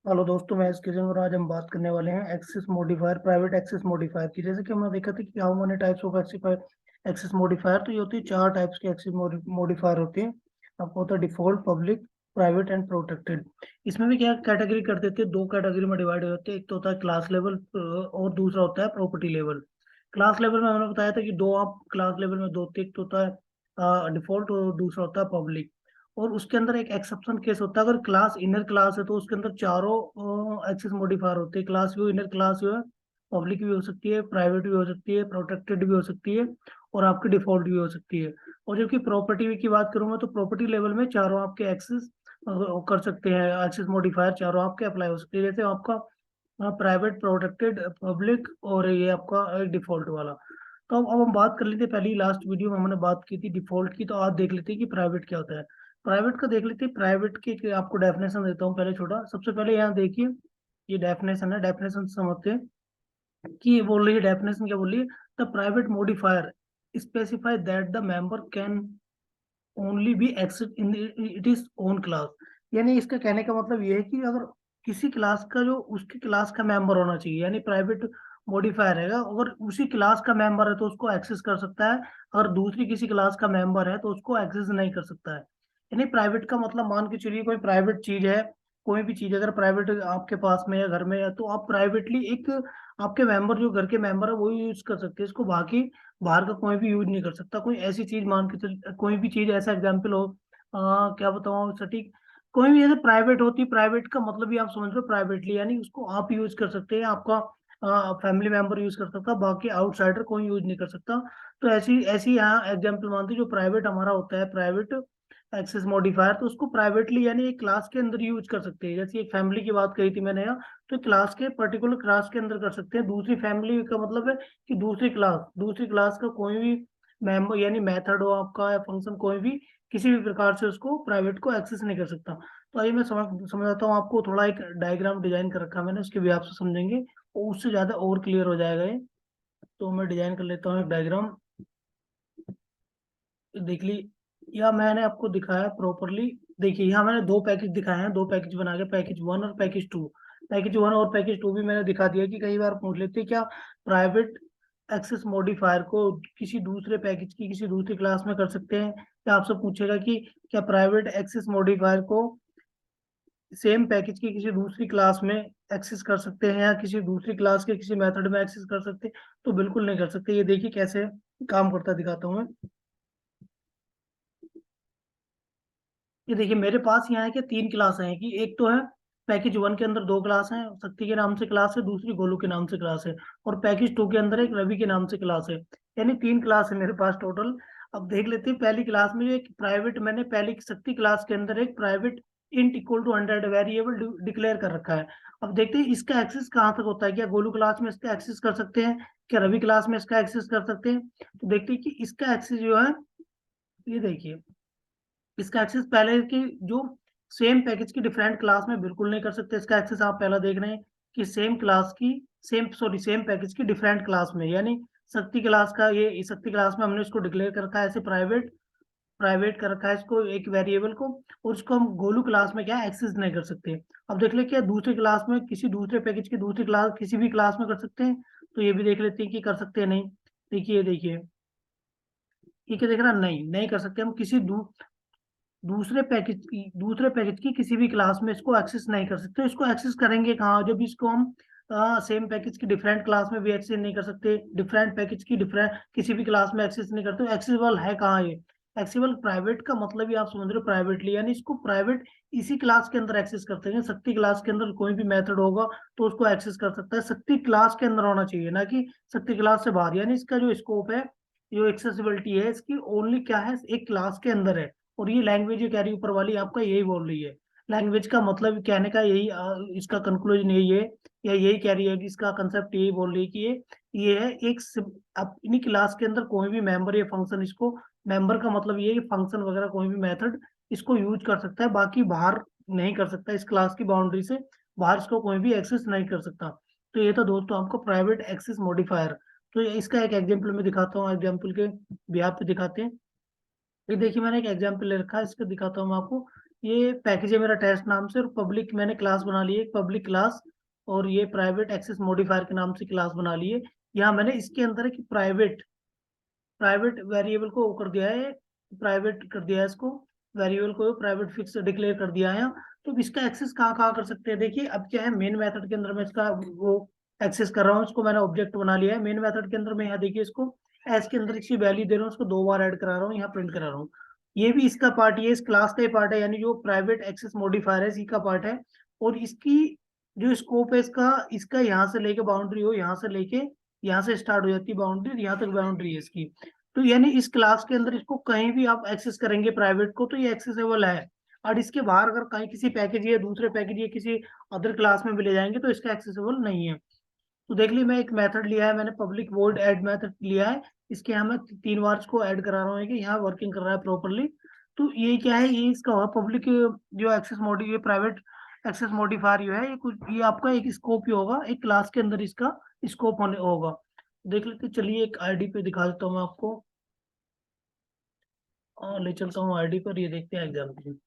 Hello दोस्तों, मैं इसके और आज हम बात करने वाले हैं access modifier, private access modifier की। जैसे कि हमने देखा था कि how many types of access modifier. तो ये होती है चार टाइप्स के एक्सेस मॉडिफायर होते हैं। आपको होता है default, public, private and protected. इसमें भी क्या कैटेगरी कर देते हैं, दो कैटेगरी में डिवाइड हो जाते हैं। एक तो होता है क्लास लेवल और दूसरा होता है प्रॉपर्टी लेवल। क्लास लेवल में हमने बताया था कि दो आप क्लास लेवल में दो, एक तो होता है डिफॉल्ट और दूसरा होता है पब्लिक। और उसके अंदर एक एक्सेप्शन केस होता है, अगर क्लास इनर क्लास है तो उसके अंदर चारों एक्सेस मॉडिफायर होते हैं। Class view, inner class view है, पब्लिक भी हो सकती है, प्राइवेट भी हो सकती है, प्रोटेक्टेड भी हो सकती है, और आपकी डिफॉल्ट भी हो सकती है। और जबकि प्रॉपर्टी की बात करूंगा तो प्रॉपर्टी लेवल में चारों आपके एक्सेस कर सकते हैं, एक्सेस मॉडिफायर चारों आपके अप्लाई हो सकते हैं। जैसे आपका प्राइवेट, प्रोटेक्टेड, पब्लिक और ये आपका डिफॉल्ट वाला। तो अब हम बात कर लेते हैं, पहली लास्ट वीडियो में हमने बात की थी डिफॉल्ट की, तो आज देख लेते हैं कि प्राइवेट क्या होता है। प्राइवेट का देख लेते हैं। प्राइवेट की आपको डेफिनेशन देता हूँ पहले छोटा। सबसे पहले यहाँ देखिए, ये डेफिनेशन है, डेफिनेशन समझते हैं कि ये बोल रही है, डेफिनेशन क्या बोल रही है। The private modifier specify that the member can only be access in it is own class. यानी इसका कहने का मतलब ये है कि अगर किसी क्लास का जो उसकी क्लास का मेंबर होना चाहिए, यानी प्राइवेट मॉडिफायर है, अगर उसी क्लास का मेंबर है तो उसको एक्सेस कर सकता है। अगर दूसरी किसी क्लास का मेंबर है तो उसको एक्सेस नहीं कर सकता है। यानी प्राइवेट का मतलब, मान के चलिए कोई प्राइवेट चीज है, कोई भी चीज अगर प्राइवेट आपके पास में या घर में है तो आप प्राइवेटली एक, आपके मेंबर जो घर के मेंबर है वो यूज कर सकते हैं इसको, बाकी बाहर का कोई भी यूज नहीं कर सकता। कोई ऐसी चीज मान के चल, कोई भी चीज ऐसा एग्जाम्पल हो, क्या बताऊँ सटीक, कोई भी ऐसे प्राइवेट होती, प्राइवेट का मतलब भी आप समझ लो प्राइवेटली, यानी उसको आप यूज कर सकते हैं, आपका फैमिली मेंबर यूज कर सकता, बाकी आउटसाइडर कोई यूज नहीं कर सकता। तो ऐसी ऐसी यहाँ एग्जाम्पल मानते हैं, जो प्राइवेट हमारा होता है प्राइवेट एक्सेस मॉडिफायर, तो उसको प्राइवेटली यानी एक क्लास के अंदर यूज कर सकते हैं। जैसे एक फैमिली की बात कही थी मैंने यहाँ, तो क्लास के पर्टिकुलर क्लास के अंदर कर सकते हैं। दूसरी फैमिली का मतलब है कि दूसरी क्लास का कोई भी मेंबर यानी मेथड हो आपका या फंक्शन, कोई भी किसी भी प्रकार से उसको प्राइवेट को एक्सेस नहीं कर सकता। तो आइए मैं समझाता हूँ आपको। थोड़ा एक डायग्राम डिजाइन कर रखा है मैंने, उसके भी आपसे समझेंगे और उससे ज्यादा और क्लियर हो जाएगा ये। तो मैं डिजाइन कर लेता हूँ एक डायग्राम, देख ली, या मैंने आपको दिखाया प्रॉपरली। देखिए यहाँ मैंने दो पैकेज दिखाए हैं, दो पैकेज बना के, पैकेज वन और पैकेज टू। पैकेज वन और पैकेज टू भी मैंने दिखा दिया कि कई बार पूछ लेते हैं क्या प्राइवेट एक्सेस मॉडिफायर को किसी दूसरे पैकेज की किसी दूसरी क्लास में कर सकते हैं, या आपसे पूछेगा कि क्या प्राइवेट एक्सेस मॉडिफायर को सेम पैकेज की किसी दूसरी क्लास में एक्सेस कर सकते हैं, या किसी दूसरी क्लास के किसी मेथड में एक्सेस कर सकते हैं। तो बिल्कुल नहीं कर सकते। ये देखिए कैसे काम करता दिखाता हूँ मैं। ये देखिए मेरे पास यहाँ है कि तीन क्लास हैं, कि एक तो है पैकेज वन के अंदर दो क्लास हैं, शक्ति के नाम से क्लास है, दूसरी गोलू के नाम से क्लास है, और पैकेज टू के अंदर एक रवि के नाम से क्लास है। यानी तीन क्लास है मेरे पास टोटल। अब देख लेते हैं पहली क्लास में, जो एक प्राइवेट मैंने पहली शक्ति क्लास के अंदर एक private int equal to 100 variable declare कर रखा है। अब देखते हैं इसका एक्सेस कहाँ तक होता है। क्या गोलू क्लास में इसका एक्सेस कर सकते हैं, क्या रवि क्लास में इसका एक्सेस कर सकते हैं। तो देखते हैं कि इसका एक्सेस जो है, ये देखिए इसका एक्सेस पहले की जो सेम पैकेज की डिफरेंट क्लास में बिल्कुल नहीं कर सकते। इसका एक्सेस आप पहला देख रहे हैं कि सेम क्लास की सेम पैकेज की डिफरेंट क्लास में, यानी शक्ति क्लास का, ये शक्ति क्लास में हमने इसको डिक्लेयर कर रखा है ऐसे प्राइवेट, प्राइवेट कर रखा है इसको एक वेरिएबल को, और उसको हम गोलू क्लास में क्या एक्सेस नहीं कर सकते। अब देख ले क्या दूसरी क्लास में किसी दूसरे पैकेज की दूसरी क्लास किसी भी क्लास में कर सकते हैं। तो ये भी देख लेते हैं कि कर सकते हैं नहीं। देखिए ये क्या देख रहा है, नहीं नहीं कर सकते हम किसी दूसरे पैकेज की किसी भी क्लास में इसको एक्सेस नहीं कर सकते। इसको एक्सेस करेंगे कहाँ, जब इसको हम सेम पैकेज की डिफरेंट क्लास में भी एक्सेस नहीं कर सकते, डिफरेंट पैकेज की डिफरेंट किसी भी क्लास में एक्सेस नहीं करते। एक्सेसिबल है कहाँ ये, एक्सेसिबल प्राइवेट का मतलब ही आप समझ रहे हो प्राइवेटली, यानी इसको प्राइवेट इसी क्लास के अंदर एक्सेस करते हैं। शक्ति क्लास के अंदर कोई भी मेथड होगा तो उसको एक्सेस कर सकता है, शक्ति क्लास के अंदर होना चाहिए ना कि शक्ति क्लास से बाहर। यानी इसका जो स्कोप है, जो एक्सेसिबिलिटी है इसकी ओनली क्या है, एक क्लास के अंदर है। और ये लैंग्वेज जो कह रही है ऊपर वाली आपका यही बोल रही है। लैंग्वेज का मतलब कहने का यही इसका कंक्लूजन यही है, या यही कह रही है कि इसका कंसेप्ट यही बोल रही है कि ये है एक अपनी क्लास के अंदर कोई भी मेंबर या फंक्शन, इसको मेंबर का मतलब ये है कि फंक्शन वगैरह कोई भी मेथड इसको यूज कर सकता है, बाकी बाहर नहीं कर सकता। इस क्लास की बाउंड्री से बाहर इसको कोई भी एक्सेस नहीं कर सकता। तो ये था दोस्तों आपको प्राइवेट एक्सेस मॉडिफायर। तो इसका एक एग्जाम्पल मैं दिखाता हूँ, एग्जाम्पल के बिहाफ पे दिखाते हैं। ये देखिए मैंने एक एग्जांपल ले रखा है, इसका दिखाता हूँ मैं आपको। ये पैकेज है मेरा टेस्ट नाम से, और पब्लिक मैंने क्लास बना ली है, एक पब्लिक क्लास, और ये प्राइवेट एक्सेस मॉडिफायर के नाम से क्लास बना ली है। यहाँ मैंने इसके अंदर है कि प्राइवेट प्राइवेट वेरिएबल को वो कर दिया है, प्राइवेट कर दिया है इसको, वेरिएबल को प्राइवेट फिक्स डिक्लेयर कर दिया है। तो अब इसका एक्सेस कहाँ कहाँ कर सकते हैं, देखिए अब क्या है, मेन मेथड के अंदर मैं इसका वो एक्सेस कर रहा हूँ, इसको मैंने ऑब्जेक्ट बना लिया है मेन मेथड के अंदर। मैं यहाँ देखिए इसको एस के अंदर इसकी वैल्यू दे रहा हूँ, उसको 2 बार ऐड करा रहा हूँ, यहाँ प्रिंट करा रहा हूँ। ये भी इसका पार्ट, ये इस क्लास का ही पार्ट है, यानी जो प्राइवेट एक्सेस मॉडिफायर है इसी का पार्ट है। और इसकी जो स्कोप है इसका इसका यहाँ से लेके बाउंड्री हो, यहाँ से लेके यहाँ से स्टार्ट हो जाती है बाउंड्री, यहाँ तक बाउंड्री है इसकी। तो यानी इस क्लास के अंदर इसको कहीं भी आप एक्सेस करेंगे प्राइवेट को तो ये एक्सेसिबल है। और इसके बाहर अगर कहीं किसी पैकेज या दूसरे पैकेज या किसी अदर क्लास में भी ले जाएंगे तो इसका एक्सेसिबल नहीं है। तो देख ली, मैं एक मेथड लिया है मैंने, पब्लिक वॉइड ऐड मेथड लिया है। इसके यहाँ मैं 3 बार को ऐड करा रहा हूँ कि यहाँ वर्किंग कर रहा है प्रॉपरली। तो ये क्या है, ये इसका हुआ पब्लिक जो एक्सेस मॉडि ये प्राइवेट एक्सेस मॉडिफायर जो है, ये कुछ ये आपका एक स्कोप ही होगा, एक क्लास के अंदर इसका स्कोप होने होगा। देख लेते, चलिए एक आईडी पे दिखा देता हूँ मैं आपको, और ले चलता हूँ आईडी पर, ये देखते हैं एग्जाम्पल।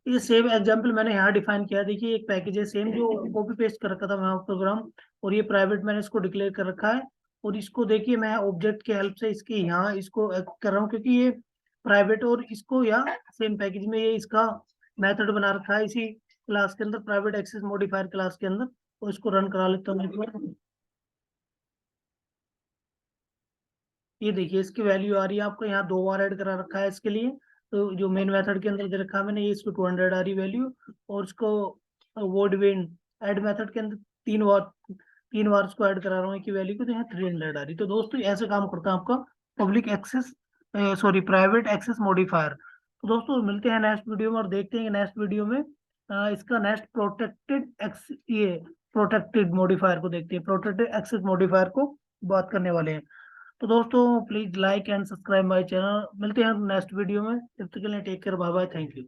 ये सेम एग्जांपल मैंने यहाँ डिफाइन किया, देखिए एक पैकेज है सेम जो कॉपी पेस्ट कर रखा था मैं प्रोग्राम, और ये प्राइवेट मैंने इसको डिक्लेयर कर रखा है। और इसको देखिए मैं ऑब्जेक्ट के हेल्प से इसके यहाँ इसको कर रहा हूँ, क्योंकि ये प्राइवेट, और इसको यहाँ सेम पैकेज में ये इसका मेथड बना रखा है इसी क्लास के अंदर, प्राइवेट एक्सेस मॉडिफायर क्लास के अंदर। और इसको रन करा लेता हूँ एक बार। ये देखिए इसकी वैल्यू आ रही है आपको, यहाँ 2 बार ऐड करा रखा है इसके लिए। तो जो मेन मेथड के अंदर दे रखा है मैंने, ये इसको 200 आ रही वैल्यू। और इसको वर्ड विन ऐड मेथड के अंदर 3 बार 3 बार इसको ऐड करा रहा हूँ की वैल्यू को, तो यहाँ 300 आ रही। तो दोस्तों ऐसे काम करता है आपका public access, sorry private access modifier. तो दोस्तों मिलते हैं नेक्स्ट वीडियो में, और देखते हैं नेक्स्ट वीडियो में इसका नेक्स्ट प्रोटेक्टेड एक्स ये प्रोटेक्टेड मॉडिफायर को देखते हैं, प्रोटेक्टेड एक्सेस मॉडिफायर को बात करने वाले हैं। तो दोस्तों please like and subscribe my channel, मिलते हैं नेक्स्ट वीडियो में, तब तक के लिए take care, bye bye, thank you.